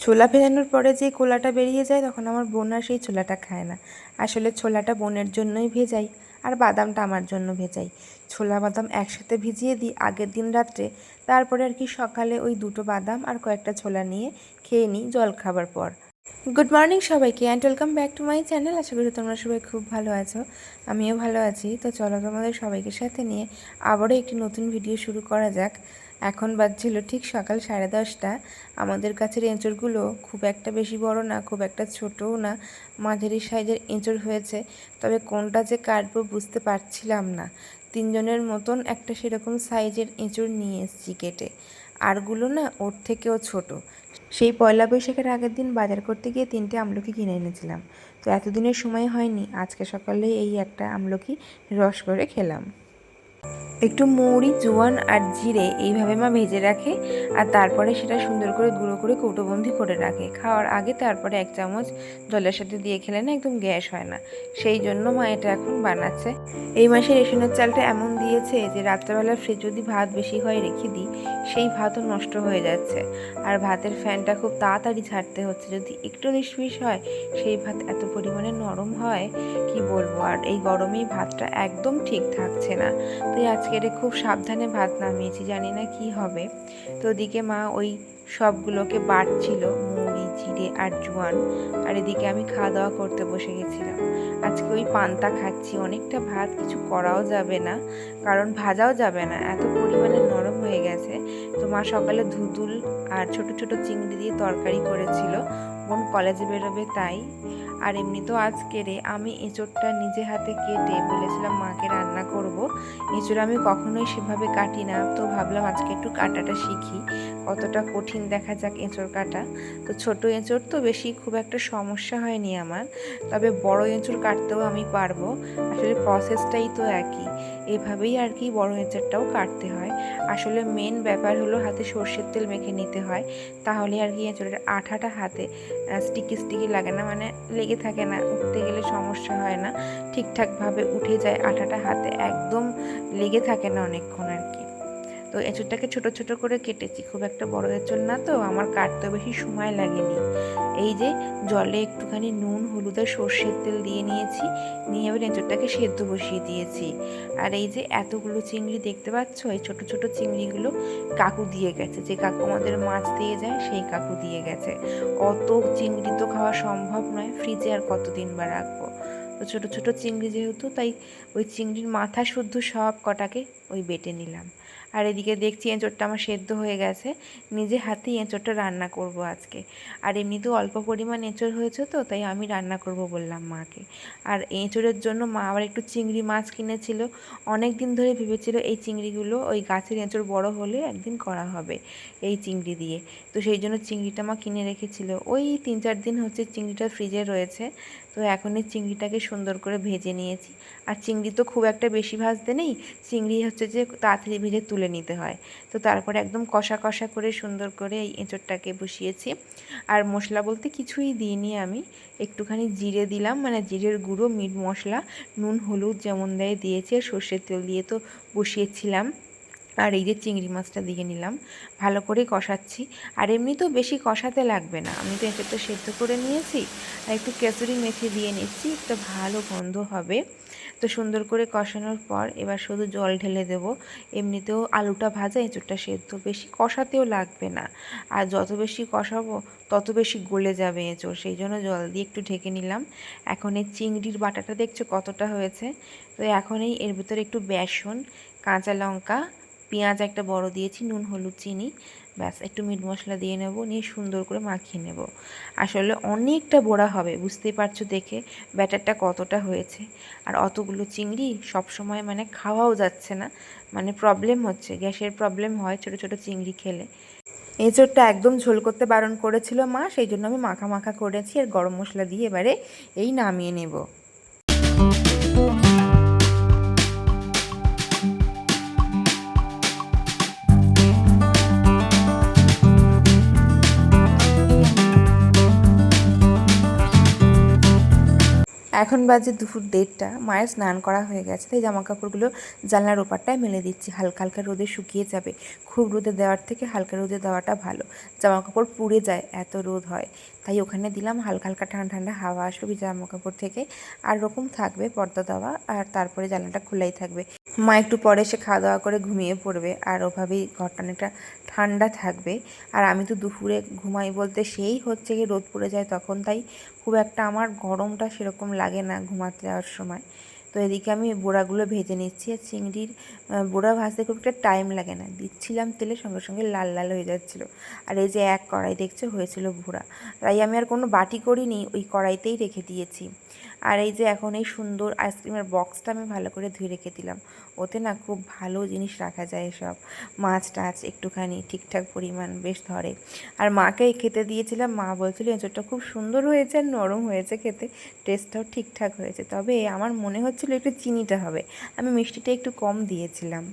ছোলা ভেজানোর পরে যে কোলাটা বেরিয়ে যায় তখন আমার বোন আর সেই ছোলাটা খায় না। আসলে ছোলাটা বোনের জন্যই ভেজাই আর বাদামটা আমার জন্য ভেজাই। ছোলা বাদাম একসাথে ভিজিয়ে দিই আগের দিন রাত্রে, তারপরে আর কি সকালে ওই দুটো বাদাম আর কয়েকটা ছোলা নিয়ে খেয়ে নিই জল খাবার পর। গুড মর্নিং সবাইকে and welcome back to my channel. আশা করি তোমরা সবাই খুব ভালো আছো, আমিও ভালো আছি। তো চলো তোমাদের সবাইকে সাথে নিয়ে আবারও একটি নতুন ভিডিও শুরু করা যাক। এখন বাজছিল ঠিক সকাল 10:30। আমাদের কাছের এঁচড়গুলো খুব একটা বেশি বড় না, খুব একটা ছোটও না, মাঝারি সাইজের এঁচড় হয়েছে। তবে কোনটা যে কাটবো বুঝতে পারছিলাম না। তিনজনের মতন একটা সেরকম সাইজের এঁচড় নিয়ে এসেছি কেটে, আরগুলো না ওর থেকেও ছোট। সেই পয়লা বৈশাখের আগের দিন বাজার করতে গিয়ে 3টে আমলকি কিনে এনেছিলাম। তো এতদিনের সময় হয়নি, আজকে সকালে এই একটা আমলকি রস করে খেলাম। একটু মৌরি, জোয়ান আর জিরে এইভাবে মা ভেজে রাখে, আর তারপরে সেটা সুন্দর করে গুঁড়ো করে কৌটোবন্দি করে রাখে। খাওয়ার আগে তারপরে 1 চামচ জলের সাথে দিয়ে খেলে না একদম গ্যাস হয় না, সেই জন্য মা এটা এখন বানাচ্ছে। এই মাসে রেশনের চালটা এমন দিয়েছে যে রাত্রেবেলা ফ্রিজ যদি ভাত বেশি হয় রেখে দিই, সেই ভাতও নষ্ট হয়ে যাচ্ছে। আর ভাতের ফ্যানটা খুব তাড়াতাড়ি ছাড়তে হচ্ছে, যদি একটু নিষ্পিস হয় সেই ভাত এত পরিমাণে নরম হয় কি বলবো। আর এই গরমেই ভাতটা একদম ঠিক থাকছে না। তো আজকের খুব সাবধানে ভাত নামিয়েছি, জানি না কি হবে। তো ওদিকে মা ওই সবগুলোকে বাটছিল, মুড়ি, জিরে আর জোয়ান। আর এদিকে আমি খাওয়া দাওয়া করতে বসে গেছিলাম। আজকে ওই পান্তা খাচ্ছি, অনেকটা ভাত, কিছু করাও যাবে না কারণ ভাজাও যাবে না, এত পরিমাণে নরম হয়ে গেছে। তো মা সকালে ধুতুল আর ছোট ছোট চিংড়ি দিয়ে তরকারি করেছিল, বোন কলেজে বেরোবে তাই। আর এমনিতেও আজকেরে আমি এঁচড়টা নিজে হাতে কেটে বলেছিলাম মাকে রান্না করব। এঁচড় আমি কখনোই সেভাবে কাটি না, তো ভাবলাম আজকে একটু কাটাটা শিখি, কতটা কঠিন দেখা যাক এঁচড় কাটা। তো ছোট এঁচড় তো বেশি খুব একটা সমস্যা হয়নি আমার, তবে বড় এঁচড় কাটতেও আমি পারবো। আসলে প্রসেসটাই তো একই, এভাবেই আর কি বড় এঁচড়টাও কাটতে হয়। আসলে মেন ব্যাপার হলো হাতে সর্ষের তেল মেখে নিতে হয়, তাহলে আর কি এঁচড়ের আঠাটা হাতে স্টিকি স্টিকি লাগে না, মানে লেগে থাকে না, উঠতে গেলে সমস্যা হয় না, ঠিকঠাকভাবে উঠে যায় আঠাটা হাতে, একদম লেগে থাকে না অনেকক্ষণ আর কি। তো এঁচড়টাকে ছোট ছোট করে কেটেছি, খুব একটা বড় এঁচড় না, তো আমার কাটতে বেশি সময় লাগেনি। এই যে জলে একটুখানি নুন, হলুদ আর সর্ষের তেল দিয়ে নিয়েছি, নিয়ে এবার এঁচড়টাকে সেদ্ধ বসিয়ে দিয়েছি। আর এই যে এতগুলো চিংড়ি দেখতে পাচ্ছ, এই ছোট ছোট চিংড়িগুলো কাকু দিয়ে গেছে, যে কাকু আমাদের মাছ দিয়ে যায় সেই কাকু দিয়ে গেছে। অত চিংড়ি তো খাওয়া সম্ভব নয়, ফ্রিজে আর কতদিন বা রাখবো। তো ছোটো ছোটো চিংড়ি যেহেতু, তাই ওই চিংড়ির মাথা শুদ্ধ সব কটাকে ওই বেটে নিলাম। আর এদিকে দেখছি এঁচড়টা আমার সেদ্ধ হয়ে গেছে, নিজে হাতেই এঁচড়টা রান্না করব আজকে। আর এমনিতেও অল্প পরিমাণ এঁচড় হয়েছে, তো তাই আমি রান্না করব বললাম মাকে। আর এঁচড়ের জন্য মা আবার একটু চিংড়ি মাছ কিনেছিল, অনেক দিন ধরে ভেবেছিল এই চিংড়িগুলো ওই গাছের এঁচড় বড় হলে একদিন করা হবে এই চিংড়ি দিয়ে। তো সেই জন্য চিংড়িটা মা কিনে রেখেছিল, ওই 3-4 দিন হচ্ছে চিংড়িটা ফ্রিজে রয়েছে। তো এখন এই চিংড়িটাকে সুন্দর করে ভেজে নিয়েছি। আর চিংড়ি তো খুব একটা বেশি ভাজতে নেই, চিংড়ি হচ্ছে যে তাড়াতাড়ি ভেজে তুলে নিতে হয়। তো তারপরে একদম কষা কষা করে সুন্দর করে এই এঁচড়টাকে বসিয়েছি। আর মশলা বলতে কিছুই দিইনি আমি, একটুখানি জিরে দিলাম, মানে জিরের গুঁড়ো, মিট মশলা, নুন হলুদ যেমন দেয় দিয়েছি, আর সর্ষের তেল দিয়ে তো বসিয়েছিলাম। আর এই যে চিংড়ি মাছটা দিয়ে নিলাম, ভালো করে কষাচ্ছি। আর এমনিতেও বেশি কষাতে লাগবে না, আমি তো এঁচড়টা সেদ্ধ করে নিয়েছি, আর একটু কেসুরি মেথি দিয়ে নিচ্ছি, একটা ভালো গন্ধ হবে। তো সুন্দর করে কষানোর পর এবার শুধু জল ঢেলে দেব। এমনিতেও আলুটা ভাজা, এঁচড়টা সেদ্ধ, বেশি কষাতেও লাগবে না। আর যত বেশি কষাবো তত বেশি গলে যাবে এঁচড়, সেই জন্য জল দিয়ে একটু ঢেকে নিলাম। এখন এই চিংড়ির বাটাটা দেখছো কতটা হয়েছে। তো এখন এর ভিতরে একটু বেসন, কাঁচা লঙ্কা, পেঁয়াজ একটা বড় দিয়েছি, নুন হলুদ চিনি, ব্যাস একটু মিট মশলা দিয়ে নেব, নিয়ে সুন্দর করে মাখিয়ে নেব। আসলে অনেকটা বড়া হবে, বুঝতেই পারছো দেখে ব্যাটারটা কতটা হয়েছে। আর অতগুলো চিংড়ি সব সময় মানে খাওয়াও যাচ্ছে না, মানে প্রবলেম হচ্ছে, গ্যাসের প্রবলেম হয় ছোট ছোট চিংড়ি খেলে। এঁচড়টা একদম ঝোল করতে বারণ করেছিল মা, সেই জন্য আমি মাখা মাখা করেছি, আর গরম মশলা দিয়ে এবারে এই নামিয়ে নেব। এখন বাজে দুপুর 1:30, মায়ের স্নান করা হয়ে গেছে, তাই জামাকাপড়গুলো জানলার ওপারটায় মেলে দিচ্ছি। হালকা হালকা রোদে শুকিয়ে যাবে, খুব রোদে দেওয়ার থেকে হালকা রোদে দেওয়াটা ভালো, জামাকাপড় পুড়ে যায় এত রোদ হয়। তাই ওখানে দিলাম, হালকা হালকা ঠান্ডা ঠান্ডা হাওয়া আসবে জামাকাপড় থেকে, আর ওরকম থাকবে পর্দা দেওয়া, আর তারপরে জানলাটা খোলাই থাকবে। মা একটু পরে এসে খাওয়া দাওয়া করে ঘুমিয়ে পড়বে, আর ওভাবেই ঘরটা অনেকটা ঠান্ডা থাকবে। আর আমি তো দুপুরে ঘুমাই বলতে সেই হচ্ছে কি রোদ পড়ে যায় তখন, তাই খুব একটা আমার গরমটা সেরকম লাগে না ঘুমাতে যাওয়ার সময়। তো এদিকে আমি বড়াগুলো ভেজে নিচ্ছি, আর চিংড়ির বড়া ভাজতে খুব একটা টাইম লাগে না, দিচ্ছিলাম তেলে সঙ্গে সঙ্গে লাল লাল হয়ে যাচ্ছিলো। আর এই যে এক কড়াই দেখছো হয়েছিল ভুড়া, তাই আমি আর কোনো বাটি করিনি, ওই কড়াইতেই রেখে দিয়েছি। আর এই যে এখন এই সুন্দর আইসক্রিমের বক্সটা আমি ভালো করে ধুয়ে রেখে দিলাম, ওতে না খুব ভালো জিনিস রাখা যায়, সব মাছ টাছ একটুখানি ঠিকঠাক পরিমাণ বেশ ধরে। আর মাকে খেতে দিয়েছিলাম, মা বলছিল এঁচোড়টা খুব সুন্দর হয়েছে আর নরম হয়েছে, খেতে টেস্টটাও ঠিকঠাক হয়েছে, তবে আমার মনে হচ্ছিল একটু চিনিটা হবে, আমি মিষ্টিটা একটু কম দিয়েছিলাম।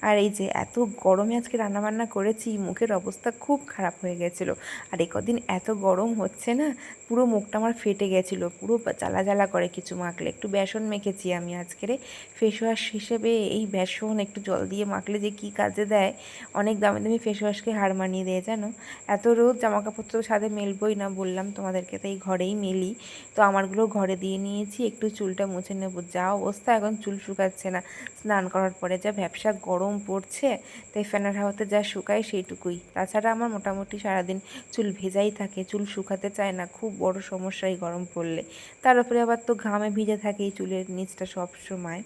আর এই যে এত গরমে আজকে রান্নাবান্না করেছি, মুখের অবস্থা খুব খারাপ হয়ে গেছিলো। আর এই কদিন এত গরম হচ্ছে না, পুরো মুখটা আমার ফেটে গেছিলো, পুরো জ্বালা জ্বালা করে কিছু মাখলে। একটু বেসন মেখেছি আমি আজকের ফেস ওয়াশ হিসেবে, এই বেসন একটু জল দিয়ে মাখলে যে কী কাজে দেয়, অনেক দামি দামি ফেস ওয়াশকে হার মানিয়ে দেয় জানো। এত রোদ জামাকাপড় তো সাথে মেলবই না, বললাম তোমাদেরকে, তাই ঘরেই মেলি। তো আমারগুলো ঘরে দিয়ে নিয়েছি, একটু চুলটা মুছে নেবো, যা অবস্থা এখন চুল শুকাচ্ছে না, স্নান করার পরে যা ভ্যাপসা গরম পড়ছে, তাই ফ্যানের হাওয়াতে যা শুকায় সেইটুকুই। তাছাড়া আমার মোটামুটি সারাদিন চুল ভেজাই থাকে, চুল শুকাতে চায় না, খুব বড় সমস্যা এই গরম পড়লে। তার উপরে আবার তো ঘামে ভিজে থাকে এই চুলের নিচটা সব সময়।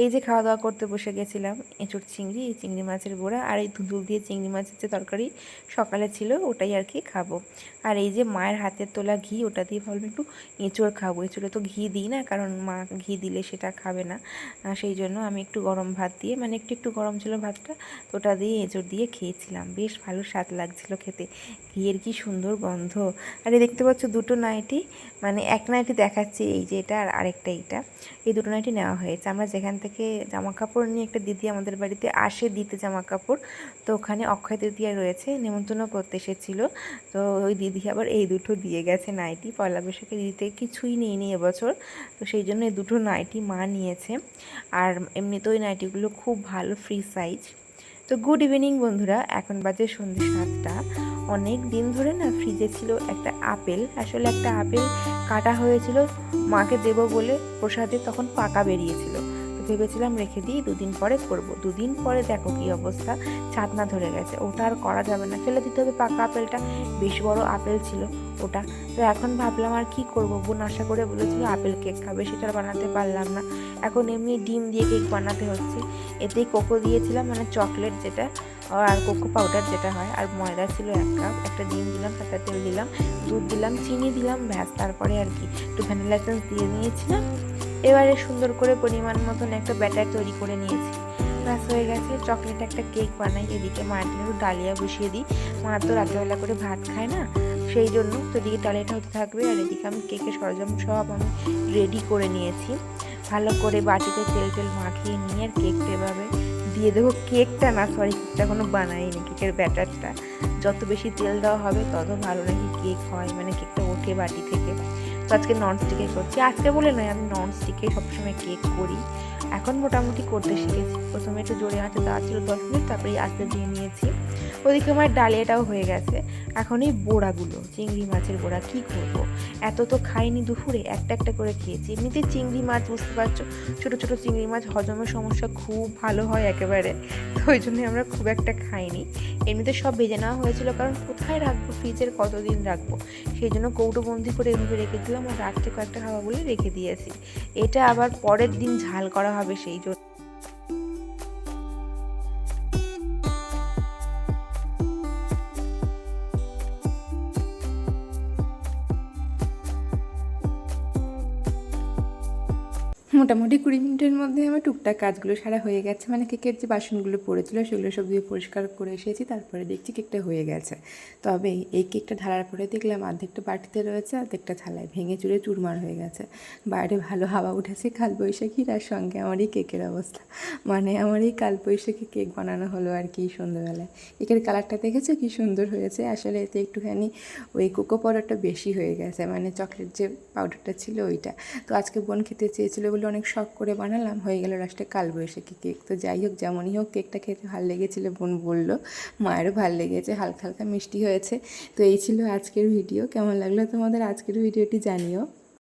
এই যে খাওয়া দাওয়া করতে বসে গেছিলাম, এঁচোড় চিংড়ি, চিংড়ি মাছের বড়া, আর এই ধুঁদুল দিয়ে চিংড়ি মাছের যে তরকারি সকালে ছিল ওটাই আর কি খাবো। আর এই যে মায়ের হাতের তোলা ঘি, ওটা দিয়ে ভাবলাম একটু এঁচোড় খাবো। এঁচোড়ে তো ঘি দিই না, কারণ মা ঘি দিলে সেটা খাবে না, সেই জন্য আমি একটু গরম ভাত দিয়ে, মানে একটু একটু গরম ছিল ভাতটা, তো ওটা দিয়ে এঁচোড় দিয়ে খেয়েছিলাম, বেশ ভালো স্বাদ লাগছিল খেতে, ঘিয়ের কি সুন্দর গন্ধ। আর এই দেখতে পাচ্ছ দুটো নাইটি, মানে এক নাইটি দেখাচ্ছি এই যে এটা, আর আরেকটা এইটা, এই দুটো নাইটি নেওয়া হয়েছে। আমরা যেখান থেকে জামা কাপড় নিয়ে, একটা দিদি আমাদের বাড়িতে আসে দিতে জামা কাপড়, তো ওখানে অক্ষয় তৃতীয়া রয়েছে, নেমন্তন্ন করতে এসেছিলো, তো ওই দিদি আবার এই দুটো দিয়ে গেছে নাইটি, পয়লা বৈশাখে দিদিতে কিছুই নেই এবছর, তো সেই জন্য এই দুটো নাইটি মা নিয়েছে। আর এমনিতে ওই নাইটিগুলো খুব ভালো, ফ্রি সাইজ। তো গুড ইভিনিং বন্ধুরা, এখন বাজে সন্ধ্যে 7টা। অনেক দিন ধরে না ফ্রিজে ছিল একটা আপেল, আসলে একটা আপেল কাটা হয়েছিল মাকে দেবো বলে প্রসাদে, তখন পাকা বেরিয়েছিল, তো ভেবেছিলাম রেখে দিই, 2 দিন পরে করব। 2 দিন পরে দেখো কী অবস্থা, ছাতনা ধরে গেছে, ওটা আর করা যাবে না, ফেলে দিতে হবে পাকা আপেলটা, বেশ বড় আপেল ছিল ওটা। তো এখন ভাবলাম আর কি করব, বোন আশা করে বলেছিল আপেল কেক খাবে, সেটা আর বানাতে পারলাম না, এখন এমনি ডিম দিয়ে কেক বানাতে হচ্ছে। এতেই কোকো দিয়েছিলাম, মানে চকলেট যেটা, আর কোকো পাউডার যেটা হয়, আর ময়দা ছিল 1 কাপ, একটা ডিম দিলাম, সাদা তেল দিলাম, দুধ দিলাম, চিনি দিলাম, ব্যাস, তারপরে আর কি একটু ভ্যানিলা এসেন্স দিয়ে নিয়েছিলাম। এবারে সুন্দর করে পরিমাণ মতন একটা ব্যাটার তৈরি করে নিয়েছি, ব্যাস হয়ে গেছে। চকলেট একটা কেক বানাই, এদিকে মায়ের জন্য ডালিয়া বসিয়ে দিই, মা তো রাত্রেবেলা করে ভাত খায় না, সেই জন্য তো এদিকে ডালিয়াটা হতে থাকবে, আর এদিকে আমি কেকের সরঞ্জাম সব আমি রেডি করে নিয়েছি, ভালো করে বাটিতে তেল টেল মাখিয়ে নিয়ে আর কেকটা এভাবে দিয়ে দেবো। কেকটা না, সরি, কেকটা কোনো বানাইনি, কেকের ব্যাটারটা, যত বেশি তেল দেওয়া হবে তত ভালো নাকি কেক হয়, মানে কেকটা ওঠে বাটি থেকে। তো আজকে ননস্টিকে করছি, আজকে বলে নয়, আমি ননস্টিকে সবসময় কেক করি, এখন মোটামুটি করতে শিখেছি। প্রথমে একটু জোরে আঁচে দেওয়া ছিল 10 মিনিট, তারপরে আস্তে দিয়ে নিয়েছি। ওদিকে আমার ডালিয়াটাও হয়ে গেছে, এখন এই বড়াগুলো, চিংড়ি মাছের বড়া কী করব, এত তো খাইনি দুপুরে, একটা একটা করে খেয়েছি। এমনিতে চিংড়ি মাছ বুঝতে পারছো, ছোটো ছোটো চিংড়ি মাছ হজমের সমস্যা খুব ভালো হয় একেবারে, তো ওই জন্যই আমরা খুব একটা খাইনি। এমনিতে সব ভেজে নেওয়া হয়েছিল, কারণ কোথায় রাখবো, ফ্রিজের কতদিন রাখবো, সেই জন্য কৌটোবন্দি করে এভাবে রেখে দিলাম, আর রাত্রে কয়েকটা খাওয়া বলে রেখে দিয়েছি। এটা আবার পরের দিন ঝাল করা হবে, সেই জন্য। মোটামুটি 20 মিনিটের মধ্যে আমার টুকটাক কাজগুলো সারা হয়ে গেছে, মানে কেকের যে বাসনগুলো পড়েছিল সেগুলো সব দিয়ে পরিষ্কার করে এসেছি। তারপরে দেখছি কেকটা হয়ে গেছে। তবে এই কেকটা ঢালার পরে দেখলাম অর্ধেকটা বাটিতে রয়েছে, অর্ধেকটা থালায় ভেঙে চুরে চুরমার হয়ে গেছে। বাইরে ভালো হাওয়া উঠেছে কালবৈশাখীর, আর সঙ্গে আমার এই কেকের অবস্থা, মানে আমার এই কালবৈশাখী কেক বানানো হলো আর কি সন্ধ্যাবেলায়। কেকের কালারটা দেখেছো কি সুন্দর হয়েছে? আসলে এতে একটুখানি ওই কোকো পাউডারটা বেশি হয়ে গেছে, মানে চকলেট যে পাউডারটা ছিল ওইটা। তো আজকে বোন খেতে চেয়েছিলো বলে অনেক শখ করে বানালাম, হয়ে গেল লাস্টে কালবৈশাখী কেক। তো যাই হোক, যেমনই হোক কেকটা খেতে ভালো লেগেছিলো, বোন বললো। মায়েরও ভালো লেগেছে, হালকা হালকা মিষ্টি হয়েছে। তো এই ছিল আজকের ভিডিও। কেমন লাগলো তোমাদের আজকের ভিডিওটি জানিও।